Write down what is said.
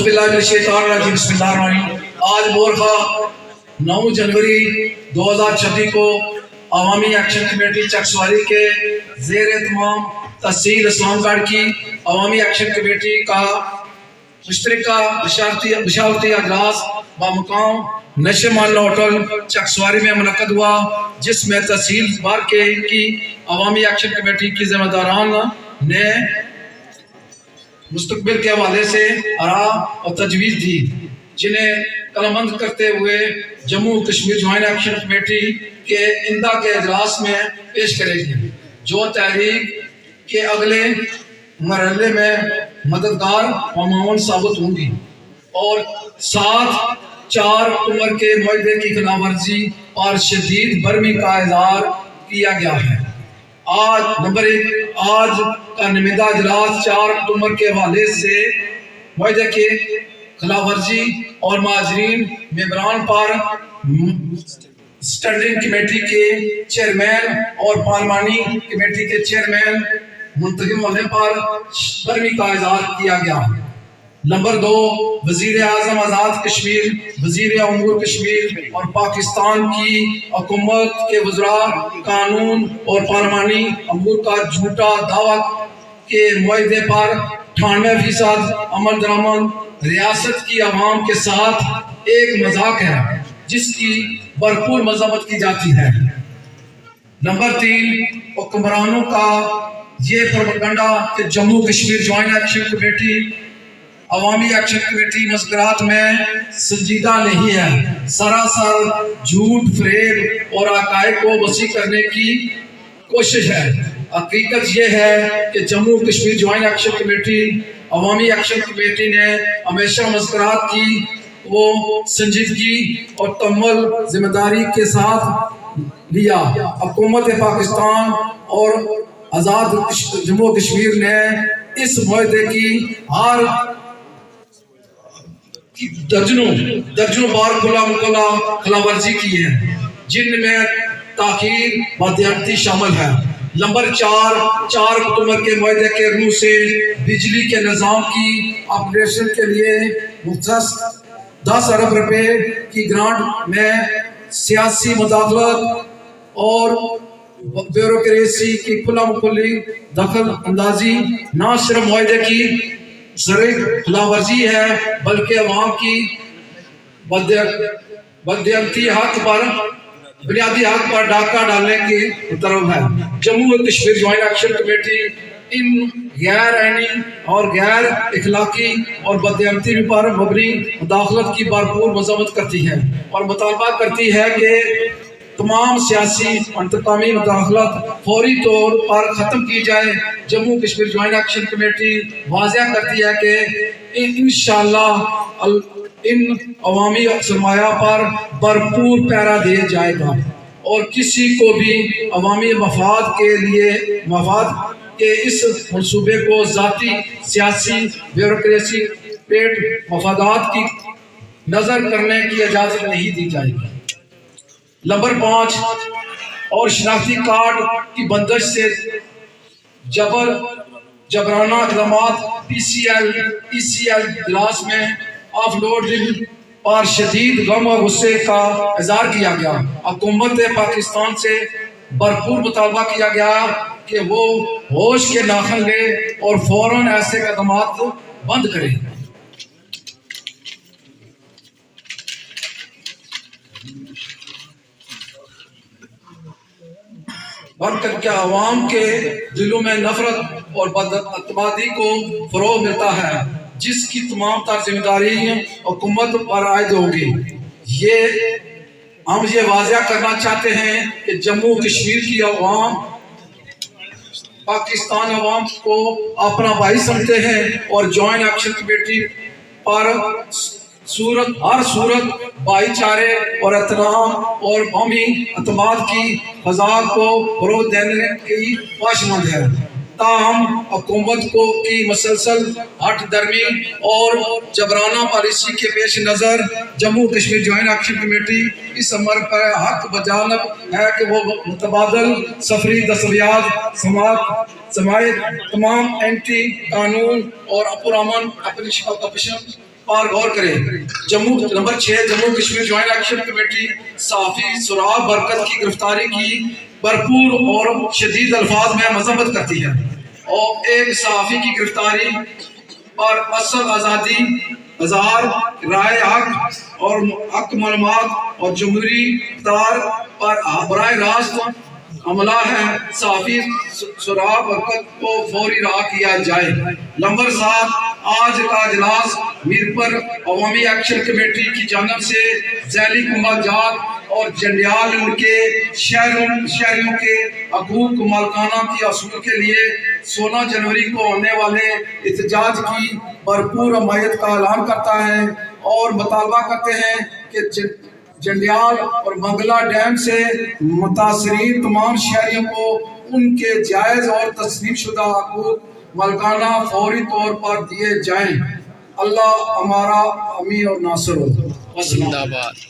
बिस्मिल्लाहिर्रहमानिर्रहीम। आज बोरखा 9 जनवरी 2026 को अवामी एक्शन कमेटी चकसवारी के ज़ेर एहतमाम तहसील इस्लामगढ़ की अवामी एक्शन कमेटी का मुश्तरका मशावरती अजलास बामुकाम नशेमान होटल चकसवारी में मुनक्कद हुआ, जिसमें तहसील बार की अवामी एक्शन कमेटी की जिम्मेदारान ने मुस्तकबिल के हवाले से आरा और तजवीज़ दी, जिन्हें कलमबंद करते हुए Jammu Kashmir joint action committee के इंदा के इजलास में पेश करेगी, जो तहरीक के अगले मरहले में मददगार व मामून साबित होंगी। और 7/4 उम्र के मुआहदे की खिलाफवर्जी और शदीद बर्मी का इज़हार किया गया है। आज नंबर 1 आज का नुमाइंदा इजलास 4 अक्टूबर के हवाले से मुआहदे के खिलाफवर्जी और माजरीन मेंबरान पर स्टैंडिंग कमेटी के चेयरमैन और पार्लिमानी कमेटी के चेयरमैन मुंतखब होने पर बर्मी का इज़हार किया गया। नंबर 2 वज़ीर आज़म आज़ाद कश्मीर, वज़ीर उमूर कश्मीर और पाकिस्तान की हुकूमत के वज़रा कानून और पार्लिमानी अमूर का झूठा दावा के मुआहदे पर 98% अमल दरामद रियासत की आवाम के साथ एक मजाक है, जिसकी भरपूर मज़म्मत की जाती है। नंबर 3 हुक्मरानों का ये प्रोपेगेंडा कि Jammu Kashmir joint action committee अवामी एक्शन कमेटी मज़ाकरात में संजीदा नहीं है, सरासर झूठ, फरेब और अकायद को वसी करने की कोशिश है। हकीकत यह है कि Jammu Kashmir joint action committee अवामी एक्शन कमेटी ने हमेशा मज़ाकरात की वो संजीदगी और तम्मल जिम्मेदारी के साथ लिया। हुकूमत पाकिस्तान और आज़ाद जम्मू कश्मीर ने इस मुआहदे की हर दर्जनों बार खुला खिलाफवर्जी की है, जिनमें ताखीर बदयानती शामिल है। नंबर 4 अक्टूबर के मुआहदे के रूह से बिजली के निज़ाम की ऑपरेशन के लिए मुख्तस 10 अरब रुपए की ग्रांट में सियासी मुदाखलत और ब्यूरोक्रेसी की खुली दखल अंदाजी न सिर्फ मुआहदे की खिलाफवर्जी है, बल्कि अवाम की बुनियादी हक पर डाका डालने की तरफ है। जम्मू और कश्मीर ज्वाइंट एक्शन कमेटी इन गैर आईनी और गैर इखलाकी और बदयानती पर मबनी मुदाखलत की भरपूर मज़म्मत करती है और मुतालबा करती है कि तमाम सियासी इंतकामी मुदाखलत फौरी तौर पर ख़त्म की जाए। Jammu Kashmir joint action committee वाज़ेह करती है कि इंशाअल्लाह इन अवामी सरमाया पर भरपूर पैरा दिया जाएगा और किसी को भी अवामी मफाद के इस मनसूबे को ज़ाती सियासी ब्यूरोक्रेसी पेट मफादात की नज़र करने की इजाज़त नहीं दी जाएगी। नंबर 5 और शनाख्ती कार्ड की बंदिश से जबराना इक़दामात PCL ECL इजलास में ऑफलोडिंग पर शदीद गम और गुस्से का इज़हार किया गया। हुकूमत पाकिस्तान से भरपूर मुतालबा किया गया कि वो होश के नाखन ले और फौरन ऐसे इक़दामात बंद करे। बंद करके आवाम के दिलों में नफरत और बदअतमादी को फरोग मिलता है, जिसकी तमाम तर जिम्मेदारी हुकूमत पर आयद होगी। हम ये वाज़ेह करना चाहते हैं कि जम्मू कश्मीर की अवाम पाकिस्तान अवाम को अपना भाई समझते हैं और ज्वाइंट एक्शन कमेटी पर हर सूरत भाईचारे और एहतराम और कौमी अतमाद की फजा को फरोग देने की ख्वाहिशमंद है। ताहम हुकूमत को की मसलसल हट दर्मी और जबराना पॉलिसी के पेश नज़र Jammu Kashmir joint action committee इस अमर पर हक बजानब है कि वो मुतबादल सफरी दस्तयाब समायत तमाम एंटी कानून और पुरअमन پر غور کریں۔ Number 6 Jammu Kashmir joint action committee صحافی سراب برکت کی گرفتاری کی بھرپور اور شدید الفاظ میں مذمت کرتی ہے، اور ایک صحافی کی گرفتاری پر اصل آزادی اظہار رائے حق اور حق معلومات اور جمہوری اقدار پر براہ راست عملہ ہے۔ صحافی سراب برکت کو فوری رہا کیا جائے۔ نمبر 7 آج کا اجلاس میرپور عوامی ایکشن کمیٹی کی جانب سے ذیلی کنبہ جات اور جنڈیال ان کے شہریوں کے حقوق مالکانہ کی اصول کے لیے 16 جنوری کو ہونے والے احتجاج کی بھرپور حمایت کا اعلان کرتا ہے، اور مطالبہ کرتے ہیں کہ جنڈیال اور منگلہ ڈیم سے متاثرین تمام شہریوں کو ان کے جائز اور تسلیم شدہ حقوق مالکانہ فوری طور پر دیے جائیں۔ اللہ ہمارا حامی اور ناصر ہو۔ زندہ باد۔